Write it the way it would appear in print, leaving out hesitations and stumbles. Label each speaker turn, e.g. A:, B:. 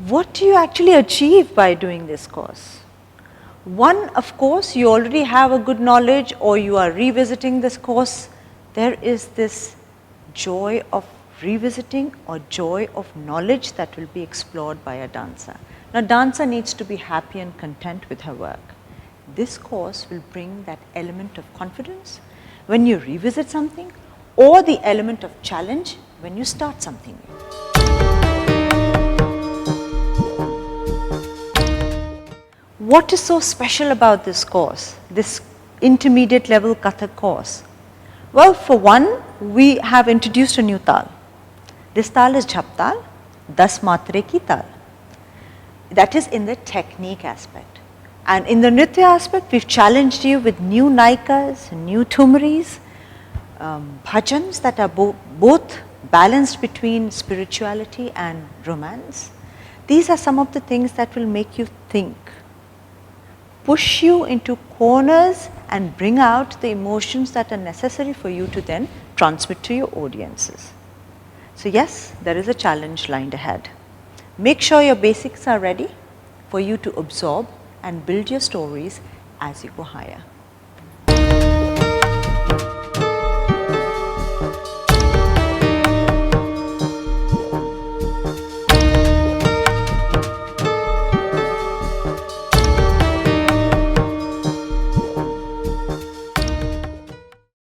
A: What do you actually achieve by doing this course? One, of course, you already have a good knowledge or you are revisiting this course. There is this joy of revisiting or joy of knowledge that will be explored by a dancer. Now, dancer needs to be happy and content with her work. This course will bring that element of confidence when you revisit something, or the element of challenge when you start something new. What is so special about this course, this intermediate level Kathak course? Well, for one, we have introduced a new tal. This tal is Jhap tal, 10 matre ki tal. That is in the technique aspect. And in the Nritya aspect, we've challenged you with new naikas, new thumris, bhajans that are both balanced between spirituality and romance. These are some of the things that will make you think, push you into corners and bring out the emotions that are necessary for you to then transmit to your audiences. So yes, there is a challenge lined ahead. Make sure your basics are ready for you to absorb and build your stories as you go higher.